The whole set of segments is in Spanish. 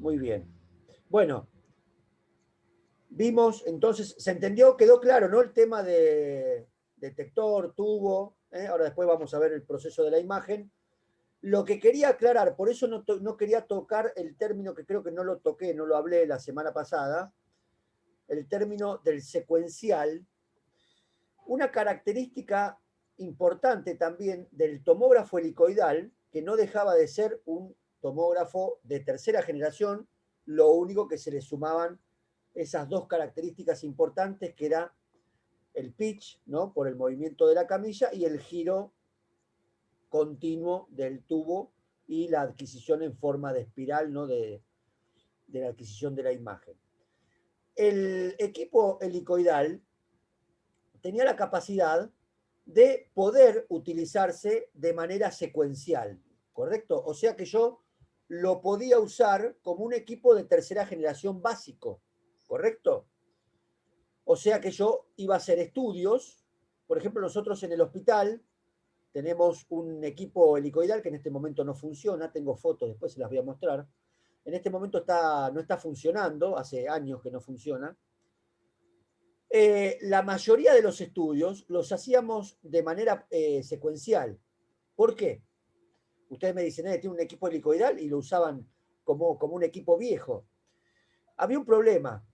Muy bien. Bueno, vimos, entonces, se entendió, quedó claro, ¿no? El tema de detector, tubo, ¿eh? Ahora después vamos a ver el proceso de la imagen. Lo que quería aclarar, por eso no quería tocar el término que creo que no lo toqué, no lo hablé la semana pasada, el término del secuencial. Una característica importante también del tomógrafo helicoidal, que no dejaba de ser un tomógrafo de tercera generación, lo único que se le sumaban esas dos características importantes, que era el pitch, ¿no? Por el movimiento de la camilla, y el giro continuo del tubo y la adquisición en forma de espiral, ¿no? De la adquisición de la imagen. El equipo helicoidal tenía la capacidad de poder utilizarse de manera secuencial, ¿correcto? O sea que yo lo podía usar como un equipo de tercera generación básico, ¿correcto? O sea que yo iba a hacer estudios, por ejemplo, nosotros en el hospital tenemos un equipo helicoidal que en este momento no funciona, tengo fotos, después se las voy a mostrar. En este momento no está funcionando, hace años que no funciona. La mayoría de los estudios los hacíamos de manera secuencial. ¿Por qué? Ustedes me dicen, tiene un equipo helicoidal y lo usaban como un equipo viejo. Había un problema.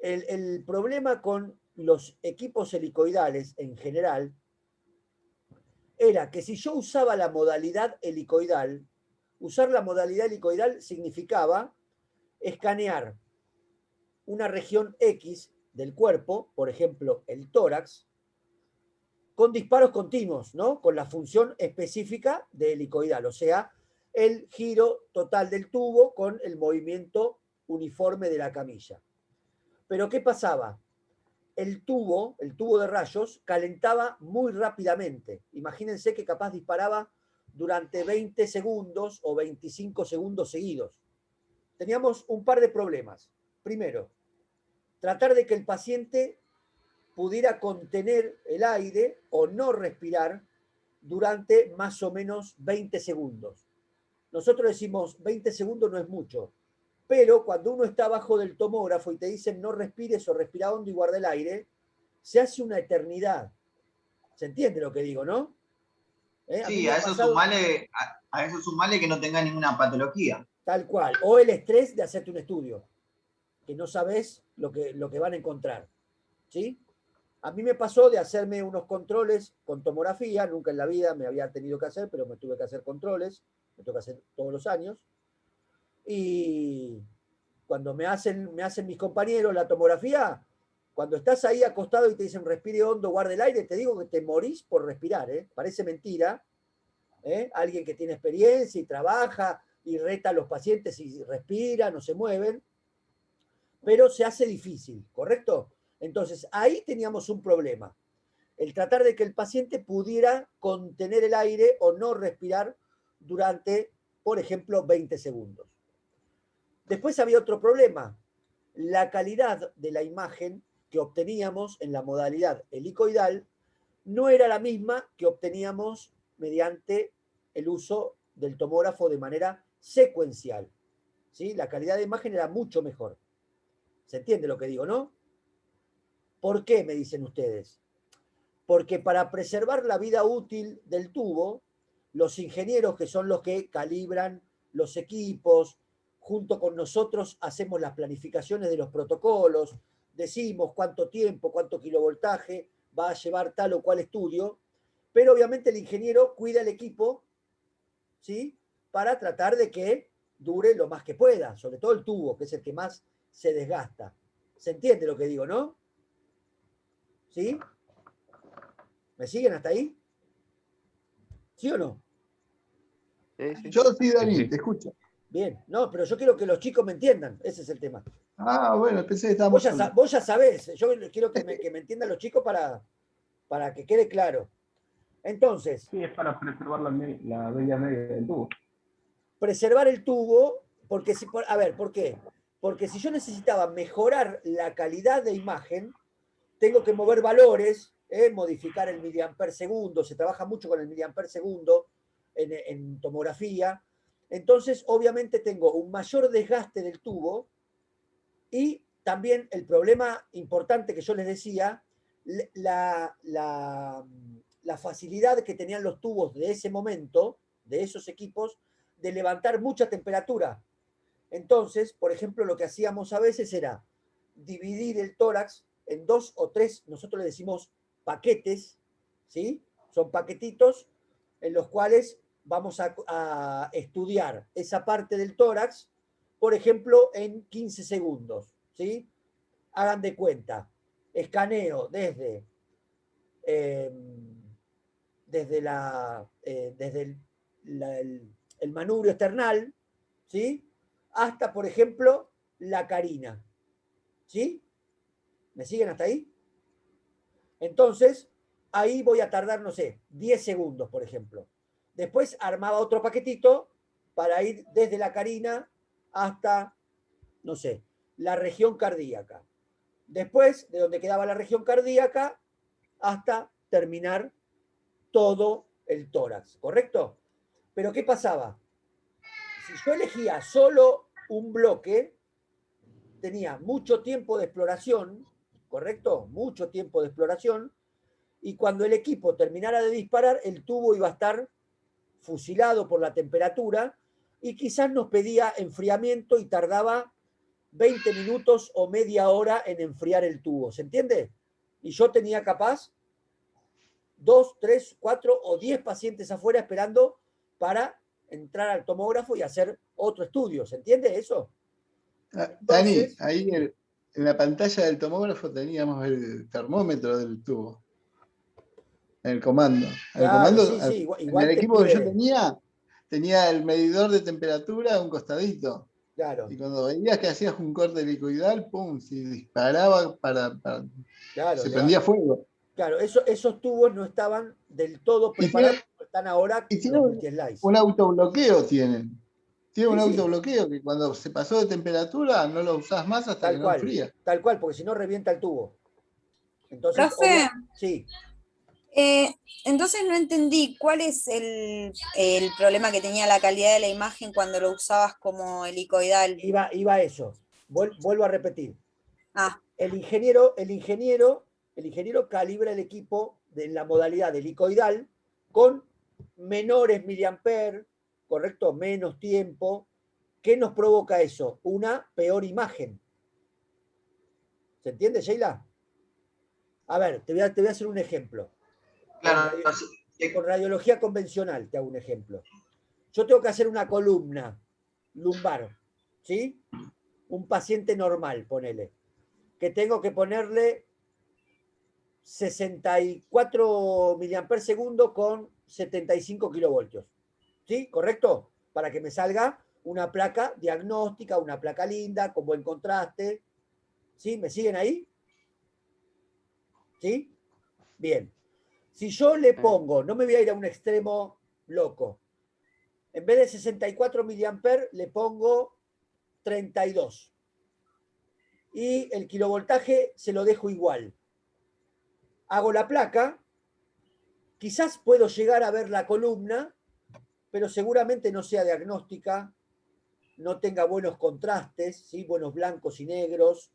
El problema con los equipos helicoidales en general era que si yo usaba la modalidad helicoidal, usar la modalidad helicoidal significaba escanear una región X del cuerpo, por ejemplo, el tórax, con disparos continuos, ¿no? Con la función específica de helicoidal, o sea, el giro total del tubo con el movimiento uniforme de la camilla. Pero ¿qué pasaba? El tubo de rayos, calentaba muy rápidamente. Imagínense que capaz disparaba durante 20 segundos o 25 segundos seguidos. Teníamos un par de problemas. Primero, tratar de que el paciente pudiera contener el aire o no respirar durante más o menos 20 segundos. Nosotros decimos 20 segundos no es mucho, pero cuando uno está abajo del tomógrafo y te dicen no respires o respira hondo y guarda el aire, se hace una eternidad. ¿Se entiende lo que digo, no? A mí Sí, me ha pasado a eso sumale que no tenga ninguna patología. tal cual. O el estrés de hacerte un estudio, que no sabes lo que van a encontrar. ¿Sí? A mí me pasó de hacerme unos controles con tomografía, nunca en la vida me había tenido que hacer, pero me tuve que hacer controles, me tengo que hacer todos los años. Y cuando me hacen mis compañeros la tomografía, cuando estás ahí acostado y te dicen respire hondo, guarde el aire, te digo que te morís por respirar, ¿eh? Parece mentira. Alguien que tiene experiencia y trabaja y reta a los pacientes y respiran o se mueven, pero se hace difícil, ¿correcto? Entonces, ahí teníamos un problema. El tratar de que el paciente pudiera contener el aire o no respirar durante, por ejemplo, 20 segundos. Después había otro problema. La calidad de la imagen que obteníamos en la modalidad helicoidal no era la misma que obteníamos mediante el uso del tomógrafo de manera secuencial. ¿Sí? La calidad de imagen era mucho mejor. ¿Se entiende lo que digo, no? ¿Por qué, me dicen ustedes? Porque para preservar la vida útil del tubo, los ingenieros, que son los que calibran los equipos, junto con nosotros hacemos las planificaciones de los protocolos, decimos cuánto tiempo, cuánto kilovoltaje va a llevar tal o cual estudio, pero obviamente el ingeniero cuida el equipo, ¿sí? Para tratar de que dure lo más que pueda, sobre todo el tubo, que es el que más se desgasta. ¿Se entiende lo que digo, no? ¿Sí? ¿Me siguen hasta ahí? ¿Sí o no? Sí. Yo sí, Sí, Dani, sí. te escucho. Bien, no, pero yo quiero que los chicos me entiendan, ese es el tema. Ah, bueno, pensé que estábamos solos. Vos ya sabés, yo quiero que me entiendan los chicos para que quede claro. Entonces, Sí, es para preservar la vida media del tubo. preservar el tubo, porque si, a ver, ¿por qué? Porque si yo necesitaba mejorar la calidad de imagen, tengo que mover valores, modificar el miliamper segundo, se trabaja mucho con el miliamper segundo en tomografía, Entonces, obviamente tengo un mayor desgaste del tubo y también el problema importante que yo les decía, la facilidad que tenían los tubos de ese momento, de esos equipos, de levantar mucha temperatura. Entonces, por ejemplo, lo que hacíamos a veces era dividir el tórax en 2 o 3, nosotros le decimos paquetes, ¿sí? Son paquetitos en los cuales vamos a estudiar esa parte del tórax, por ejemplo, en 15 segundos, ¿sí? Hagan de cuenta, escaneo desde el manubrio esternal, ¿sí? Hasta, por ejemplo, la carina, ¿sí? ¿Me siguen hasta ahí? Entonces, ahí voy a tardar, no sé, 10 segundos, por ejemplo. Después armaba otro paquetito para ir desde la carina hasta, no sé, la región cardíaca. Después, de donde quedaba la región cardíaca, hasta terminar todo el tórax, ¿correcto? Pero ¿qué pasaba? Si yo elegía solo un bloque, tenía mucho tiempo de exploración, ¿correcto? Mucho tiempo de exploración, y cuando el equipo terminara de disparar, el tubo iba a estar fusilado por la temperatura y quizás nos pedía enfriamiento y tardaba 20 minutos o media hora en enfriar el tubo, ¿se entiende? Y yo tenía capaz 2, 3, 4 o 10 pacientes afuera esperando para entrar al tomógrafo y hacer otro estudio, ¿se entiende eso? Dani, ahí en la pantalla del tomógrafo teníamos el termómetro del tubo. En el comando. Claro, sí, sí, En el igual te equipo que yo pide. tenía el medidor de temperatura a un costadito. Claro, Y cuando veías que hacías un corte helicoidal, pum, si disparaba claro, se prendía fuego. Claro, esos tubos no estaban del todo Y preparados, como están ahora tiene los multi-slice. un autobloqueo tienen. Tiene Sí, un sí, autobloqueo que cuando se pasó de temperatura no lo usás más hasta que no enfría. tal cual, porque si no revienta el tubo. Entonces, Profe, sí, entonces no entendí cuál es el problema que tenía la calidad de la imagen cuando lo usabas como helicoidal. iba a eso. Vuelvo a repetir. Ah, El ingeniero calibra el equipo de la modalidad helicoidal con menores miliamperes, ¿correcto? Menos tiempo. ¿Qué nos provoca eso? Una peor imagen. ¿Se entiende, Sheila? A ver, te voy a hacer un ejemplo. Claro, Con radiología convencional te hago un ejemplo. Yo tengo que hacer una columna lumbar, ¿sí? Un paciente normal, ponele. Que tengo que ponerle 64 miliamperes segundo con 75 kilovoltios. ¿Sí? ¿Correcto? Para que me salga una placa diagnóstica, una placa linda, con buen contraste. ¿Sí? ¿Me siguen ahí? ¿Sí? Bien. Si yo le pongo, no me voy a ir a un extremo loco, en vez de 64 miliamperes le pongo 32. Y el kilovoltaje se lo dejo igual. Hago la placa, quizás puedo llegar a ver la columna, pero seguramente no sea diagnóstica, no tenga buenos contrastes, ¿sí? Buenos blancos y negros,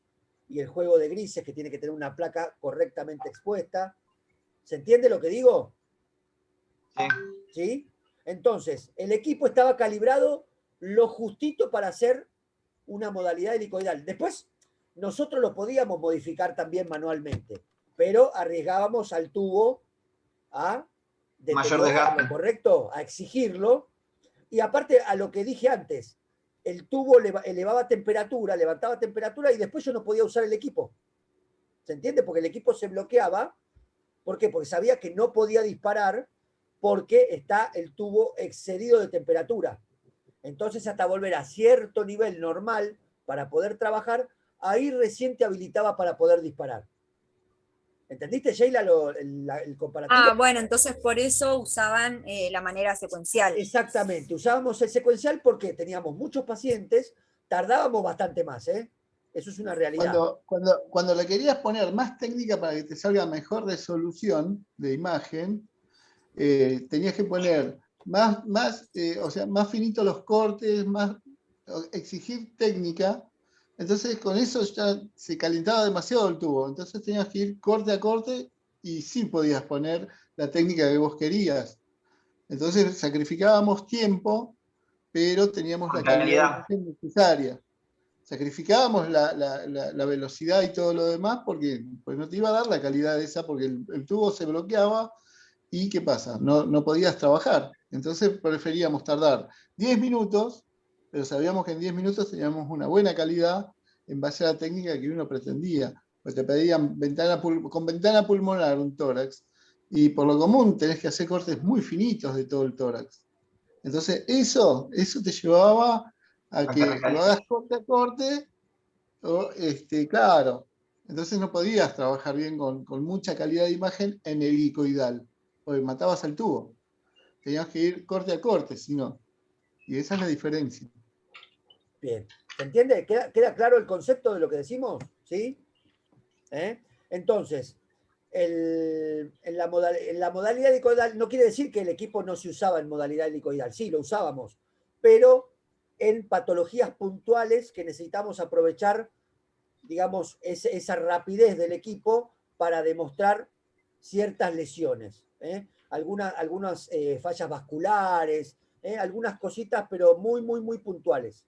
y el juego de grises que tiene que tener una placa correctamente expuesta. ¿Se entiende lo que digo? Sí. ¿Sí? Entonces, el equipo estaba calibrado lo justito para hacer una modalidad helicoidal. Después, nosotros lo podíamos modificar también manualmente, pero arriesgábamos al tubo a Mayor desgaste. ¿correcto? A exigirlo. Y aparte a lo que dije antes, el tubo elevaba temperatura, levantaba temperatura y después yo no podía usar el equipo. ¿Se entiende? Porque el equipo se bloqueaba. ¿Por qué? Porque sabía que no podía disparar porque está el tubo excedido de temperatura. Entonces, hasta volver a cierto nivel normal para poder trabajar, ahí recién te habilitaba para poder disparar. ¿Entendiste, Sheila, el comparativo? ah, bueno, entonces por eso usaban la manera secuencial. Exactamente, usábamos el secuencial porque teníamos muchos pacientes, tardábamos bastante más, ¿eh? Eso es una realidad. Cuando le querías poner más técnica para que te salga mejor resolución de imagen, tenías que poner o sea, más finitos los cortes, más exigir técnica. Entonces con eso ya se calentaba demasiado el tubo. Entonces tenías que ir corte a corte y sí podías poner la técnica que vos querías. Entonces sacrificábamos tiempo, pero teníamos la calidad de Calidad. imagen necesaria. Sacrificábamos la velocidad y todo lo demás porque pues no te iba a dar la calidad esa porque el tubo se bloqueaba y ¿qué pasa? No podías trabajar. Entonces preferíamos tardar 10 minutos, pero sabíamos que en 10 minutos teníamos una buena calidad en base a la técnica que uno pretendía. Pues te pedían con ventana pulmonar un tórax y por lo común tenés que hacer cortes muy finitos de todo el tórax. Entonces eso te llevaba a que lo hagas corte a corte, claro. Entonces no podías trabajar bien con mucha calidad de imagen en helicoidal, porque matabas al tubo. Tenías que ir corte a corte, si no. Y esa es la diferencia. Bien. ¿Se entiende? ¿Queda claro el concepto de lo que decimos? ¿Sí? Entonces, en la modalidad helicoidal no quiere decir que el equipo no se usaba en modalidad helicoidal, sí, lo usábamos, pero en patologías puntuales que necesitamos aprovechar, digamos, esa rapidez del equipo para demostrar ciertas lesiones, algunas fallas vasculares, algunas cositas, pero muy, muy, muy puntuales.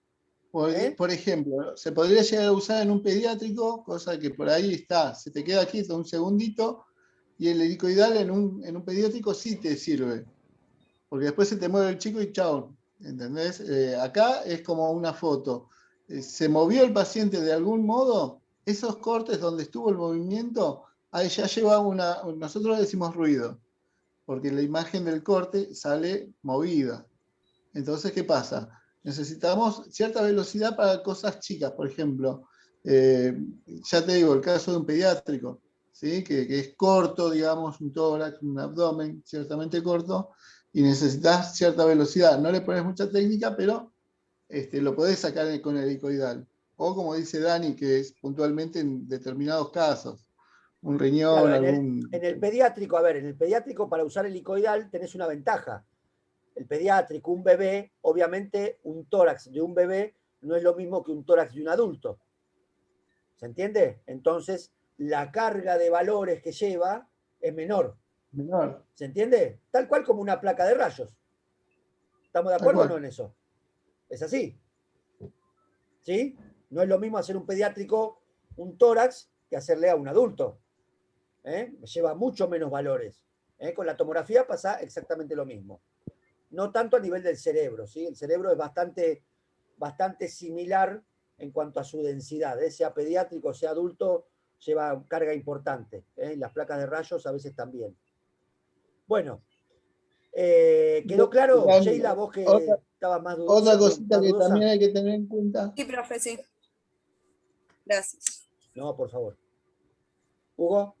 Por ejemplo, se podría llegar a usar en un pediátrico, cosa que por ahí está, se te queda quieto un segundito, y el helicoidal en un pediátrico sí te sirve, porque después se te mueve el chico y chao, ¿entendés? Acá es como una foto. Se movió el paciente de algún modo, esos cortes donde estuvo el movimiento, ahí ya lleva nosotros le decimos ruido, porque la imagen del corte sale movida. Entonces, ¿qué pasa? Necesitamos cierta velocidad para cosas chicas, por ejemplo. Ya te digo, el caso de un pediátrico, ¿sí? que es corto, digamos, un tórax, un abdomen ciertamente corto, y necesitas cierta velocidad. No le pones mucha técnica, pero lo podés sacar con el helicoidal. O como dice Dani, que es puntualmente en determinados casos, un riñón, Claro, algún... en el pediátrico, a ver, en el pediátrico para usar helicoidal tenés una ventaja. El pediátrico, un bebé, obviamente un tórax de un bebé no es lo mismo que un tórax de un adulto. ¿Se entiende? Entonces, la carga de valores que lleva es menor. menor. ¿Se entiende? Tal cual como una placa de rayos. ¿Estamos de Tal acuerdo o no cual. en eso? Es así. ¿Sí? No es lo mismo hacer un pediátrico, un tórax, que hacerle a un adulto. Lleva mucho menos valores. Con la tomografía pasa exactamente lo mismo. No tanto a nivel del cerebro, ¿sí? El cerebro es bastante similar en cuanto a su densidad, sea pediátrico, sea adulto, lleva carga importante. Las placas de rayos a veces también. Bueno, ¿quedó claro, Sheila, vos que Otra, estabas más, otra cosita más que también dudosa? hay que tener en cuenta. Sí, profe, sí. Gracias. No, por favor. Hugo.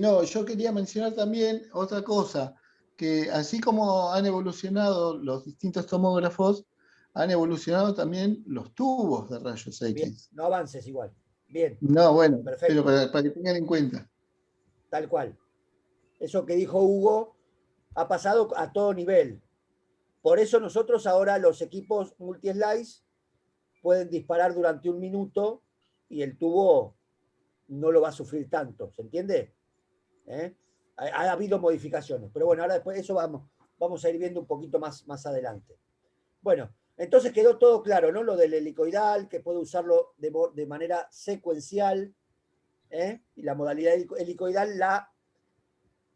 No, yo quería mencionar también otra cosa, que así como han evolucionado los distintos tomógrafos, han evolucionado también los tubos de rayos Bien, X. no avances igual. Bien, No, bueno, pero perfecto, para que tengan en cuenta. tal cual. Eso que dijo Hugo ha pasado a todo nivel. Por eso nosotros ahora los equipos multi-slice pueden disparar durante un minuto y el tubo no lo va a sufrir tanto, ¿se entiende? Ha habido modificaciones, pero bueno, ahora después de eso vamos a ir viendo un poquito más adelante. Bueno, entonces quedó todo claro, ¿no? Lo del helicoidal, que puede usarlo de manera secuencial, y la modalidad helicoidal,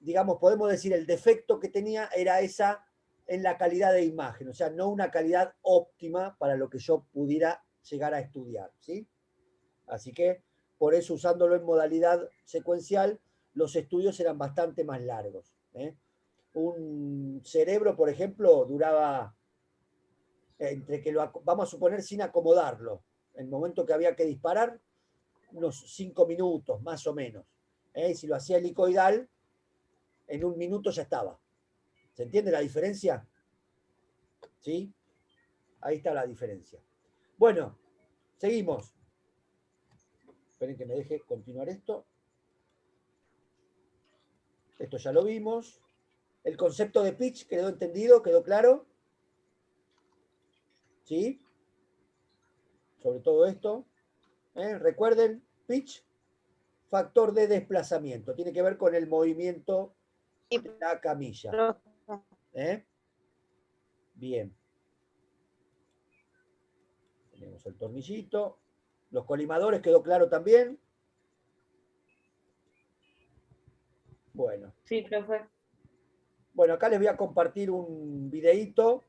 digamos, podemos decir, el defecto que tenía era esa en la calidad de imagen, o sea, no una calidad óptima para lo que yo pudiera llegar a estudiar, ¿sí? Así que, por eso, usándolo en modalidad secuencial, los estudios eran bastante más largos. Un cerebro, por ejemplo, duraba, entre que vamos a suponer sin acomodarlo, en el momento que había que disparar, unos 5 minutos, más o menos. Y si lo hacía helicoidal, en un minuto ya estaba. ¿Se entiende la diferencia? ¿Sí? Ahí está la diferencia. Bueno, seguimos. Esperen que me deje continuar esto. Esto ya lo vimos. ¿El concepto de pitch quedó entendido? ¿Quedó claro? ¿Sí? Sobre todo esto. Recuerden, pitch, factor de desplazamiento. Tiene que ver con el movimiento de la camilla. Bien. Tenemos el tornillito. Los colimadores, ¿quedó claro también? Bueno. Sí, profe. Bueno, acá les voy a compartir un videíto.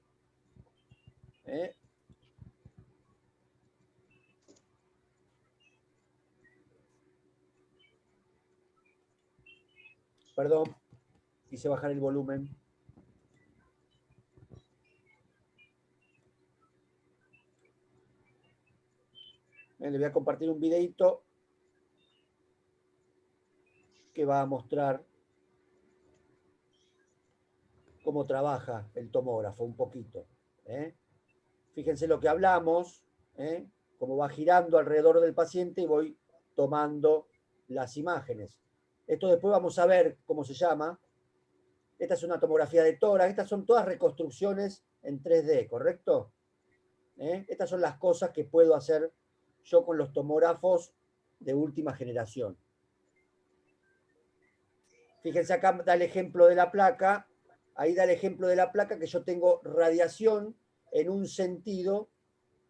Perdón, quise bajar el volumen. Les voy a compartir un videíto que va a mostrar cómo trabaja el tomógrafo un poquito. Fíjense lo que hablamos, cómo va girando alrededor del paciente y voy tomando las imágenes. Esto después vamos a ver cómo se llama. Esta es una tomografía de tórax. Estas son todas reconstrucciones en 3D, ¿correcto? Estas son las cosas que puedo hacer yo con los tomógrafos de última generación. Fíjense acá da el ejemplo de la placa. Ahí da el ejemplo de la placa que yo tengo radiación en un sentido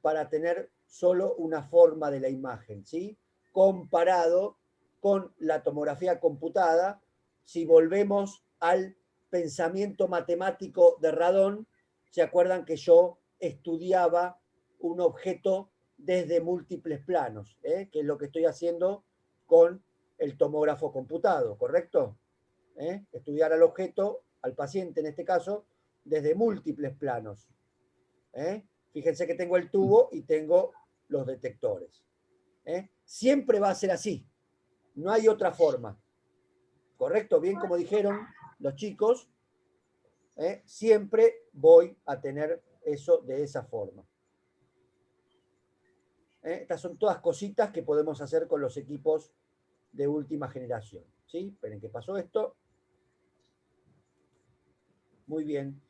para tener solo una forma de la imagen, ¿sí? Comparado con la tomografía computada, si volvemos al pensamiento matemático de Radon, ¿se acuerdan que yo estudiaba un objeto desde múltiples planos? Que es lo que estoy haciendo con el tomógrafo computado, ¿correcto? Estudiar al objeto, al paciente en este caso, desde múltiples planos. Fíjense que tengo el tubo y tengo los detectores. Siempre va a ser así. No hay otra forma. ¿Correcto? Bien como dijeron los chicos, siempre voy a tener eso de esa forma. Estas son todas cositas que podemos hacer con los equipos de última generación. ¿Sí? Esperen que pasó esto. Muy bien.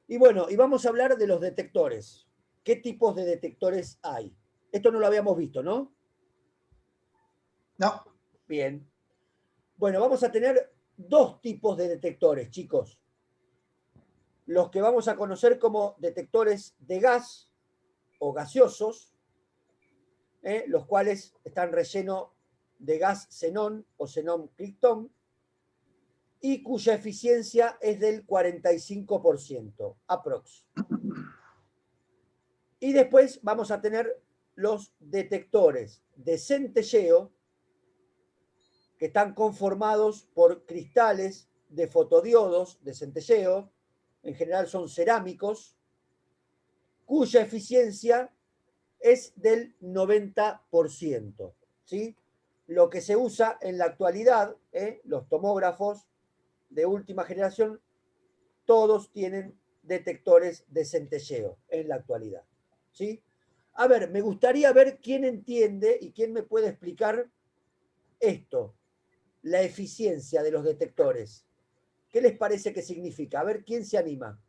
Y bueno, y vamos a hablar de los detectores. ¿Qué tipos de detectores hay? Esto no lo habíamos visto, ¿no? No. Bien. Bueno, vamos a tener dos tipos de detectores, chicos. Los que vamos a conocer como detectores de gas o gaseosos, los cuales están rellenos de gas xenón o xenón-criptón, y cuya eficiencia es del 45%, aprox. Y después vamos a tener los detectores de centelleo, que están conformados por cristales de fotodiodos de centelleo, en general son cerámicos, cuya eficiencia es del 90%. ¿Sí? Lo que se usa en la actualidad, los tomógrafos de última generación, todos tienen detectores de centelleo en la actualidad. ¿Sí? A ver, me gustaría ver quién entiende y quién me puede explicar esto, la eficiencia de los detectores. ¿Qué les parece que significa? A ver, ¿quién se anima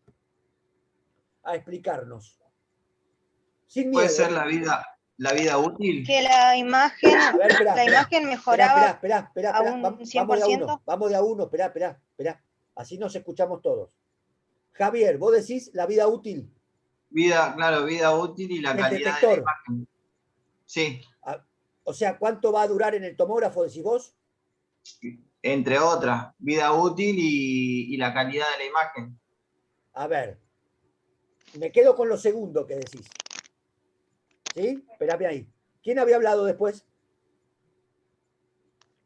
a explicarnos? Sin miedo. Puede ser la vida útil. Que la imagen, A ver, espera, la imagen mejoraba espera, a un vamos 100%. Vamos de a uno, espera. Así nos escuchamos todos. Javier, vos decís la vida útil. Claro, vida útil y la El calidad detector. de la imagen. Sí, O sea, ¿cuánto va a durar en el tomógrafo, decís vos? entre otras, vida útil y la calidad de la imagen. A ver, me quedo con lo segundo que decís. ¿Sí? Espérame ahí. ¿Quién había hablado después?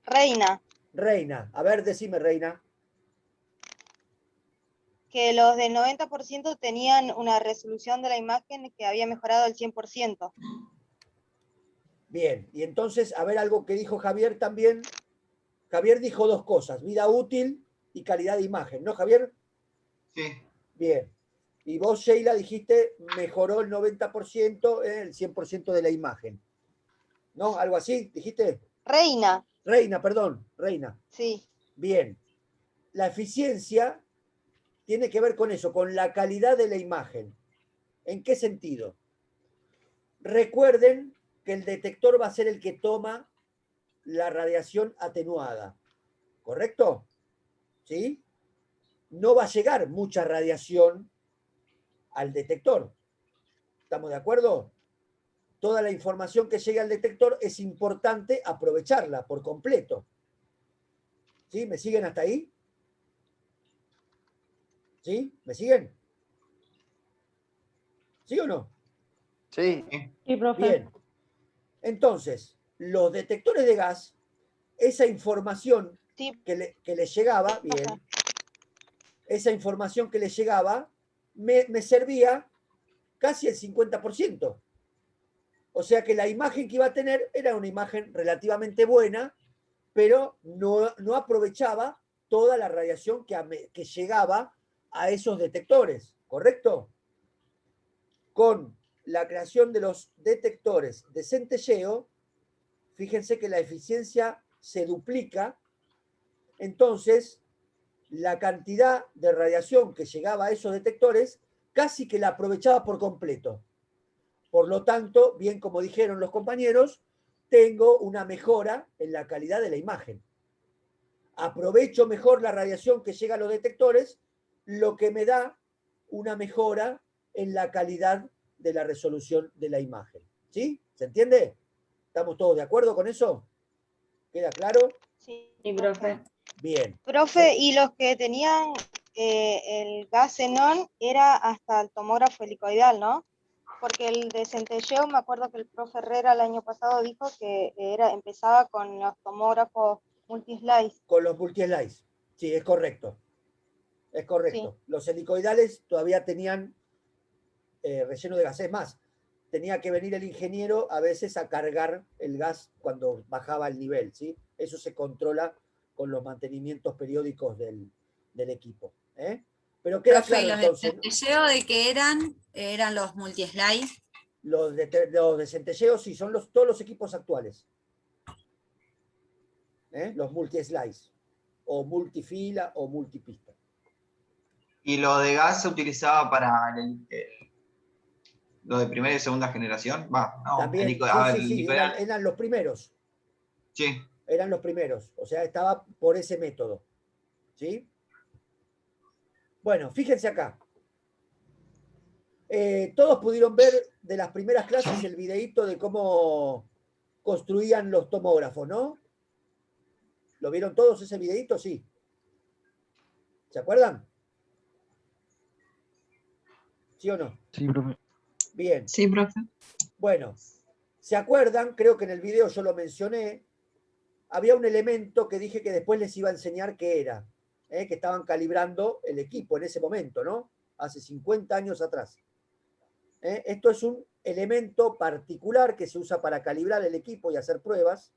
Reina, Reina. A ver, decime, Reina. que los del 90% tenían una resolución de la imagen que había mejorado al 100%. Bien, y entonces, a ver algo que dijo Javier también. Javier dijo dos cosas, vida útil y calidad de imagen, ¿no, Javier? Sí. Bien. Y vos, Sheila, dijiste, mejoró el 90%, el 100% de la imagen. ¿No? ¿Algo así? ¿Dijiste? Reina, Reina, perdón, Reina. sí. Bien. La eficiencia tiene que ver con eso, con la calidad de la imagen. ¿En qué sentido? Recuerden que el detector va a ser el que toma la radiación atenuada, ¿correcto? ¿Sí? No va a llegar mucha radiación al detector. ¿Estamos de acuerdo? Toda la información que llega al detector es importante aprovecharla por completo. ¿Sí? ¿Me siguen hasta ahí? ¿Sí? ¿Me siguen? ¿Sí o no? Sí. Sí, profe. Bien. Entonces, los detectores de gas, esa información Sí, que les llegaba, bien, esa información que les llegaba, me servía casi el 50%. O sea que la imagen que iba a tener era una imagen relativamente buena, pero no aprovechaba toda la radiación que llegaba a esos detectores, ¿correcto? Con la creación de los detectores de centelleo, fíjense que la eficiencia se duplica, entonces la cantidad de radiación que llegaba a esos detectores casi que la aprovechaba por completo. Por lo tanto, bien como dijeron los compañeros, tengo una mejora en la calidad de la imagen. Aprovecho mejor la radiación que llega a los detectores, lo que me da una mejora en la calidad de la resolución de la imagen. ¿Sí? ¿Se entiende? ¿Estamos todos de acuerdo con eso? ¿Queda claro? sí, Sí, profe. Bien. Profe, y los que tenían el gas xenón era hasta el tomógrafo helicoidal, ¿no? Porque el de centelleo, me acuerdo que el profe Herrera el año pasado dijo que empezaba con los tomógrafos multislice. Con los multi-slice. Sí, es correcto. Es correcto. Sí. Los helicoidales todavía tenían relleno de gas. Es más, tenía que venir el ingeniero a veces a cargar el gas cuando bajaba el nivel, ¿sí? Eso se controla con los mantenimientos periódicos del equipo. ¿Eh? Pero queda Profe, ¿y claro los de entonces, centelleo de qué eran? ¿Eran los multi-slide? los de centelleo sí, son todos los equipos actuales. Los multi-slice, o multifila o multipista. Y lo de gas se utilizaba para lo de primera y segunda generación. Va, no, También, sí, eran los primeros. Sí. Eran los primeros, o sea, estaba por ese método. ¿Sí? Bueno, fíjense acá. Todos pudieron ver de las primeras clases el videíto de cómo construían los tomógrafos, ¿no? ¿Lo vieron todos ese videíto? Sí. ¿Se acuerdan? ¿Sí o no? Sí, profe. Bien. Sí, profe. Bueno, ¿se acuerdan? Creo que en el video yo lo mencioné. Había un elemento que dije que después les iba a enseñar qué era, que estaban calibrando el equipo en ese momento, ¿no? Hace 50 años atrás. Esto es un elemento particular que se usa para calibrar el equipo y hacer pruebas.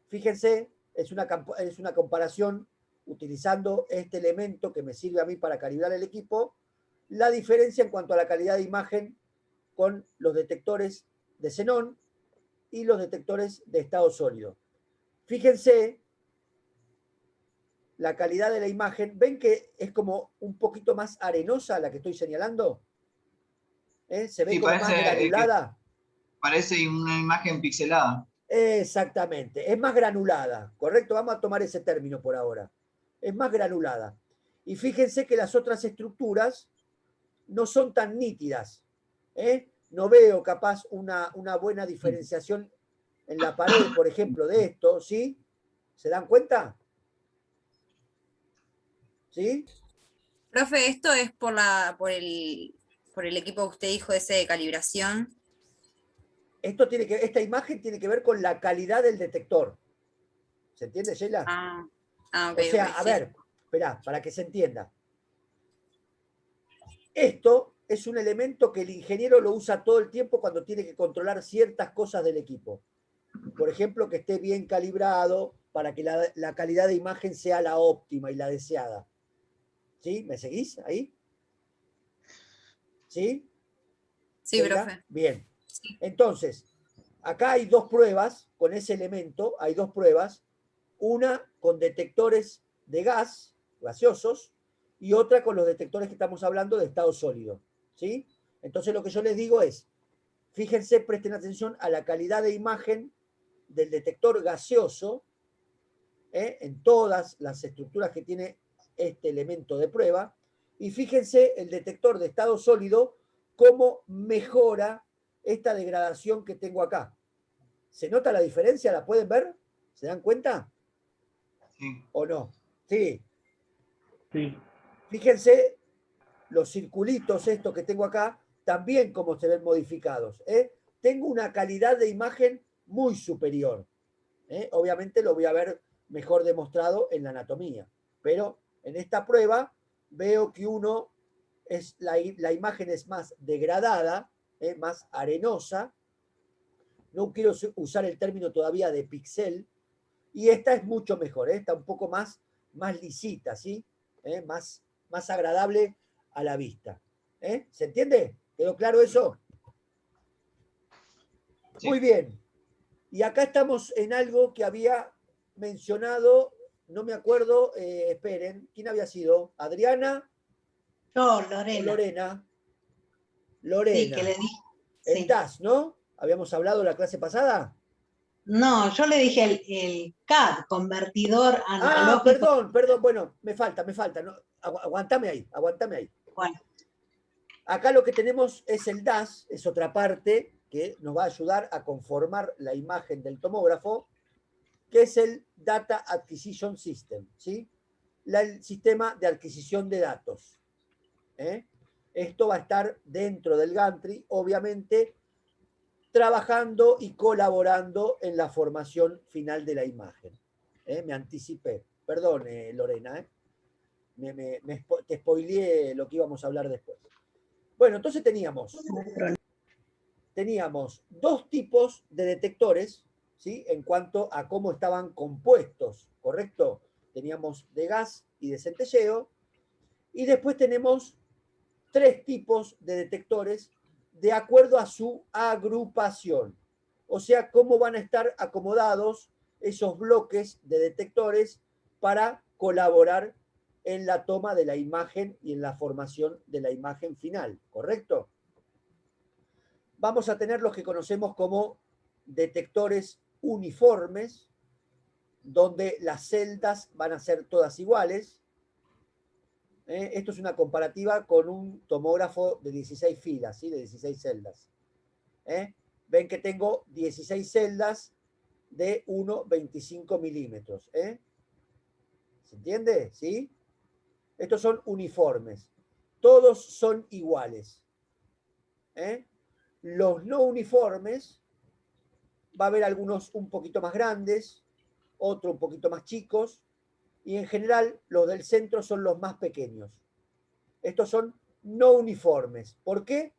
Fíjense, es una comparación utilizando este elemento que me sirve a mí para calibrar el equipo, la diferencia en cuanto a la calidad de imagen con los detectores de xenón y los detectores de estado sólido. Fíjense la calidad de la imagen. ¿Ven que es como un poquito más arenosa la que estoy señalando? ¿Se ve Sí, como más granulada? parece una imagen pixelada. Exactamente, es más granulada, ¿correcto? Vamos a tomar ese término por ahora. Es más granulada. Y fíjense que las otras estructuras no son tan nítidas. No veo capaz una buena diferenciación en la pared, por ejemplo, de esto, ¿sí? ¿Se dan cuenta? ¿Sí? Profe, esto es por el equipo que usted dijo ese de calibración. Esta imagen tiene que ver con la calidad del detector. ¿Se entiende, Sheila? Ok, O sea, ok, a sí. ver, esperá, para que se entienda. Esto es un elemento que el ingeniero lo usa todo el tiempo cuando tiene que controlar ciertas cosas del equipo. Por ejemplo, que esté bien calibrado para que la calidad de imagen sea la óptima y la deseada. ¿Sí? ¿Me seguís ahí? ¿Sí? Sí, Sheila, profe. bien. Sí. Entonces, acá hay dos pruebas con ese elemento, hay dos pruebas. Una con detectores de gas, gaseosos, y otra con los detectores que estamos hablando de estado sólido, ¿sí? Entonces lo que yo les digo es, fíjense, presten atención a la calidad de imagen del detector gaseoso, en todas las estructuras que tiene este elemento de prueba, y fíjense el detector de estado sólido, cómo mejora esta degradación que tengo acá. ¿Se nota la diferencia? ¿La pueden ver? ¿Se dan cuenta? Sí. ¿O no? Sí. Sí. Fíjense los circulitos estos que tengo acá, también como se ven modificados. Tengo una calidad de imagen muy superior. Obviamente lo voy a ver mejor demostrado en la anatomía, pero en esta prueba veo que la imagen es más degradada, más arenosa. No quiero usar el término todavía de pixel, y esta es mucho mejor, está un poco más lisita, ¿sí? Más agradable a la vista. ¿Se entiende? ¿Quedó claro eso? Sí. Muy bien. Y acá estamos en algo que había mencionado, no me acuerdo, esperen, ¿quién había sido? ¿Adriana Yo, o Lorena. Lorena? Sí, Lorena. que le dije. El Sí. DAS, ¿no? ¿Habíamos hablado la clase pasada? No, yo le dije el CAD, convertidor Ah, analógico. perdón, bueno, me falta, no, aguantame ahí. Bueno, Acá lo que tenemos es el DAS, es otra parte que nos va a ayudar a conformar la imagen del tomógrafo, que es el Data Acquisition System, ¿sí? El sistema de adquisición de datos. Esto va a estar dentro del gantry, obviamente, trabajando y colaborando en la formación final de la imagen. Me anticipé. Perdón, Lorena, te spoileé lo que íbamos a hablar después. Bueno, entonces teníamos dos tipos de detectores, ¿sí? En cuanto a cómo estaban compuestos, ¿correcto? Teníamos de gas y de centelleo, y después tenemos tres tipos de detectores de acuerdo a su agrupación. O sea, cómo van a estar acomodados esos bloques de detectores para colaborar en la toma de la imagen y en la formación de la imagen final, ¿correcto? Vamos a tener los que conocemos como detectores uniformes, donde las celdas van a ser todas iguales. Esto es una comparativa con un tomógrafo de 16 filas, ¿sí? De 16 celdas. Ven que tengo 16 celdas de 1,25 milímetros. ¿Se entiende? ¿Sí? Estos son uniformes. Todos son iguales. Los no uniformes, va a haber algunos un poquito más grandes, otros un poquito más chicos, y en general los del centro son los más pequeños. Estos son no uniformes. ¿Por qué?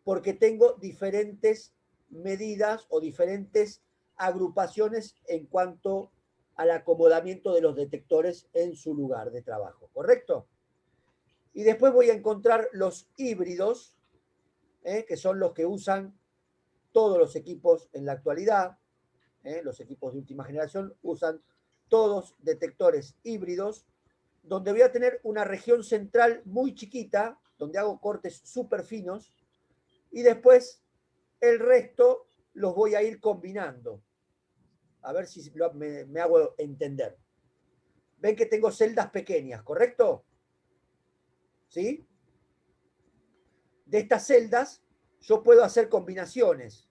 Porque tengo diferentes medidas o diferentes agrupaciones en cuanto al acomodamiento de los detectores en su lugar de trabajo, ¿correcto? Y después voy a encontrar los híbridos, que son los que usan todos los equipos en la actualidad. Los equipos de última generación usan todos detectores híbridos, donde voy a tener una región central muy chiquita, donde hago cortes súper finos, y después el resto los voy a ir combinando. A ver si me hago entender. Ven que tengo celdas pequeñas, ¿correcto? ¿Sí? De estas celdas yo puedo hacer combinaciones.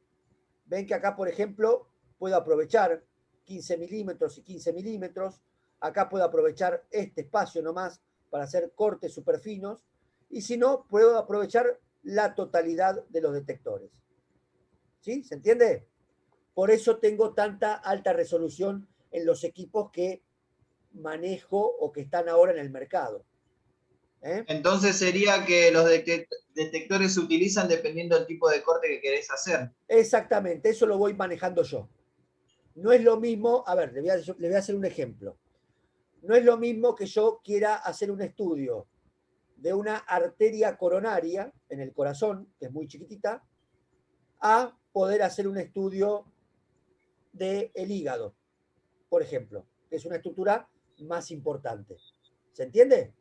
Ven que acá, por ejemplo, puedo aprovechar 15 milímetros y 15 milímetros. Acá puedo aprovechar este espacio nomás para hacer cortes súper finos. Y si no, puedo aprovechar la totalidad de los detectores. ¿Sí? ¿Se entiende? Por eso tengo tanta alta resolución en los equipos que manejo o que están ahora en el mercado. Entonces sería que los detectores se utilizan dependiendo del tipo de corte que querés hacer. Exactamente, eso lo voy manejando yo. No es lo mismo, a ver, le voy a hacer un ejemplo. No es lo mismo que yo quiera hacer un estudio de una arteria coronaria en el corazón, que es muy chiquitita, a poder hacer un estudio del hígado, por ejemplo, que es una estructura más importante. ¿Se entiende?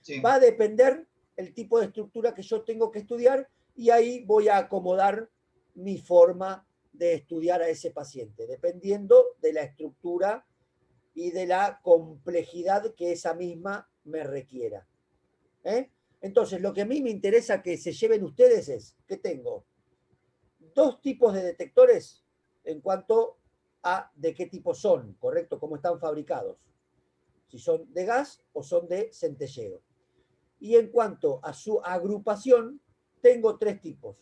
Sí. Va a depender el tipo de estructura que yo tengo que estudiar y ahí voy a acomodar mi forma de estudiar a ese paciente, dependiendo de la estructura y de la complejidad que esa misma me requiera. Entonces, lo que a mí me interesa que se lleven ustedes es que tengo dos tipos de detectores en cuanto a de qué tipo son, ¿correcto? Cómo están fabricados. Si son de gas o son de centelleo. Y en cuanto a su agrupación, tengo tres tipos.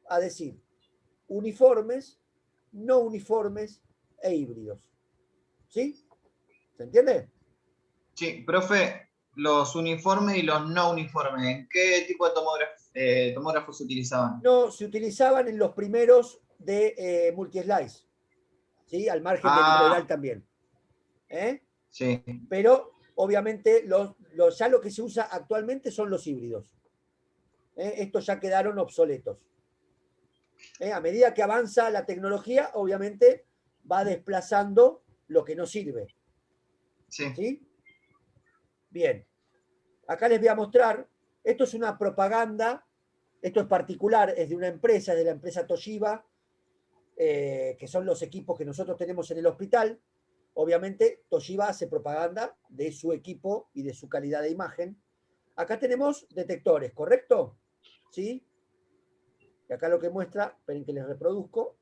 A decir, uniformes, no uniformes e híbridos. ¿Sí? ¿Se entiende? Sí, profe, los uniformes y los no uniformes, ¿en qué tipo de tomógrafos se utilizaban? No, se utilizaban en los primeros de multi-slice, ¿sí? Al margen del helicoidal también. Sí. Pero obviamente ya lo que se usa actualmente son los híbridos. Estos ya quedaron obsoletos. A medida que avanza la tecnología, obviamente va desplazando lo que no sirve. Sí. ¿Sí? Bien. Acá les voy a mostrar, esto es una propaganda, esto es particular, es de una empresa, de la empresa Toshiba, que son los equipos que nosotros tenemos en el hospital. Obviamente, Toshiba hace propaganda de su equipo y de su calidad de imagen. Acá tenemos detectores, ¿correcto? ¿Sí? Y acá lo que muestra, esperen que les reproduzco.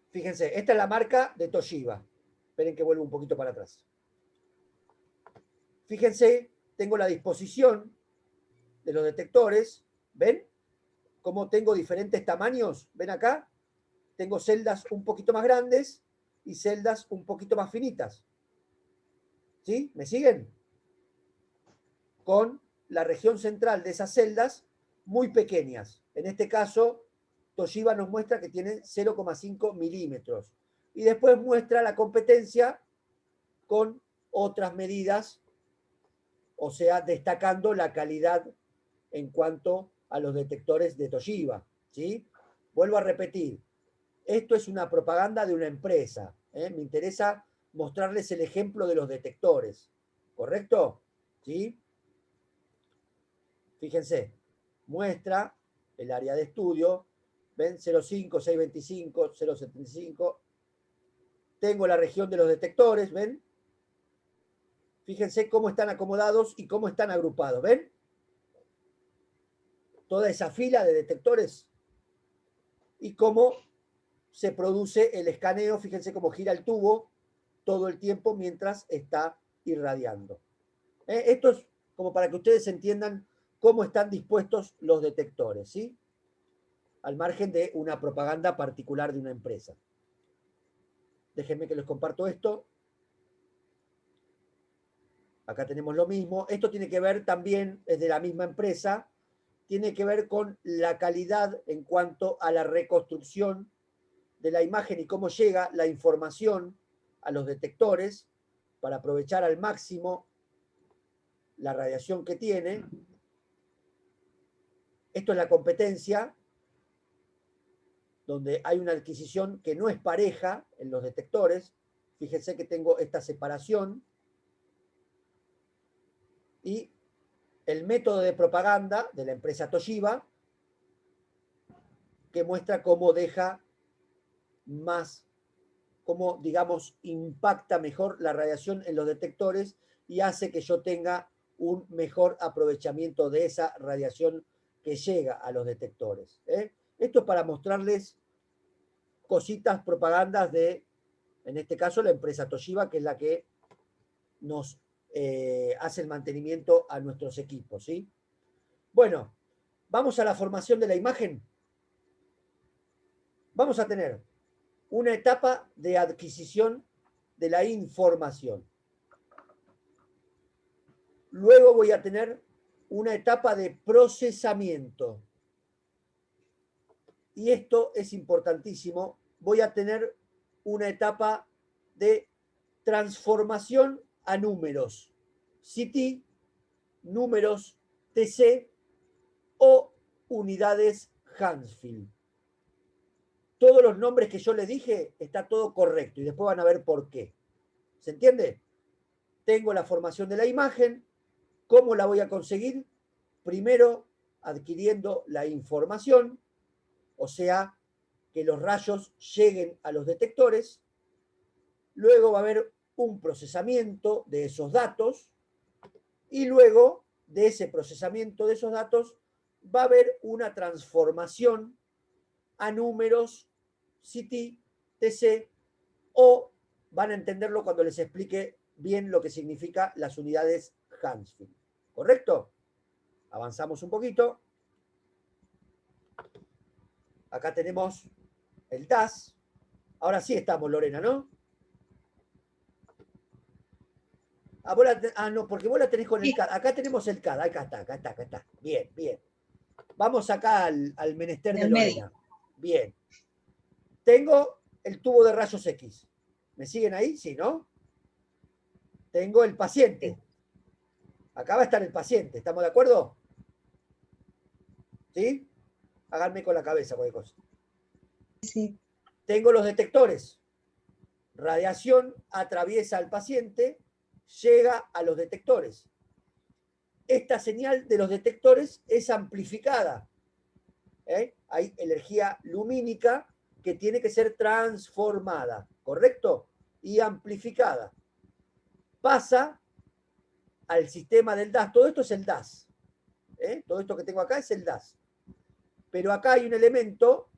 Fíjense, esta es la marca de Toshiba. Esperen que vuelvo un poquito para atrás. Fíjense, tengo la disposición de los detectores. ¿Ven? Cómo tengo diferentes tamaños. ¿Ven acá? Tengo celdas un poquito más grandes y celdas un poquito más finitas. ¿Sí? ¿Me siguen? Con la región central de esas celdas muy pequeñas. En este caso, Toshiba nos muestra que tiene 0,5 milímetros. Y después muestra la competencia con otras medidas, o sea, destacando la calidad en cuanto a los detectores de Toshiba. ¿Sí? Vuelvo a repetir, esto es una propaganda de una empresa. Me interesa mostrarles el ejemplo de los detectores. ¿Correcto? ¿Sí? Fíjense, muestra el área de estudio, ¿ven? 0,5, 625, 0,75. Tengo la región de los detectores, ¿ven? Fíjense cómo están acomodados y cómo están agrupados, ¿ven? Toda esa fila de detectores y cómo se produce el escaneo, fíjense cómo gira el tubo todo el tiempo mientras está irradiando. Esto es como para que ustedes entiendan cómo están dispuestos los detectores, ¿sí? Al margen de una propaganda particular de una empresa. Déjenme que les comparto esto. Acá tenemos lo mismo. Esto tiene que ver también, es de la misma empresa, tiene que ver con la calidad en cuanto a la reconstrucción de la imagen y cómo llega la información a los detectores para aprovechar al máximo la radiación que tiene. Esto es la competencia, donde hay una adquisición que no es pareja en los detectores. Fíjense que tengo esta separación. Y el método de propaganda de la empresa Toshiba, que muestra cómo deja más, cómo, digamos, impacta mejor la radiación en los detectores y hace que yo tenga un mejor aprovechamiento de esa radiación que llega a los detectores. Esto es para mostrarles cositas, propagandas de, en este caso, la empresa Toshiba, que es la que nos hace el mantenimiento a nuestros equipos, ¿sí? Bueno, vamos a la formación de la imagen. Vamos a tener una etapa de adquisición de la información. Luego voy a tener una etapa de procesamiento. Y esto es importantísimo. Voy a tener una etapa de transformación a números. CT, números TC o unidades Hansfield. Todos los nombres que yo les dije, está todo correcto y después van a ver por qué. ¿Se entiende? tengo la formación de la imagen. ¿Cómo la voy a conseguir? Primero, adquiriendo la información, o sea, que los rayos lleguen a los detectores. Luego va a haber un procesamiento de esos datos y luego de ese procesamiento de esos datos va a haber una transformación a números CT, TC, o van a entenderlo cuando les explique bien lo que significa las unidades Hansfield. ¿Correcto? Avanzamos un poquito. Acá tenemos el DAS. Ahora sí estamos, Lorena, ¿no? No, porque vos la tenés con el CAD. Acá tenemos el CAD. Acá está. Bien, bien. Vamos acá al menester de Del Lorena. medio. Bien. Tengo el tubo de rayos X. ¿Me siguen ahí? Sí, ¿no? Tengo el paciente. Acá va a estar el paciente. ¿Estamos de acuerdo? ¿Sí? Háganme con la cabeza cualquier cosa. Sí. Tengo los detectores. Radiación atraviesa al paciente, llega a los detectores. Esta señal de los detectores es amplificada. Hay energía lumínica que tiene que ser transformada, ¿correcto? Y amplificada. Pasa al sistema del DAS. Todo esto es el DAS. Todo esto que tengo acá es el DAS. Pero acá hay un elemento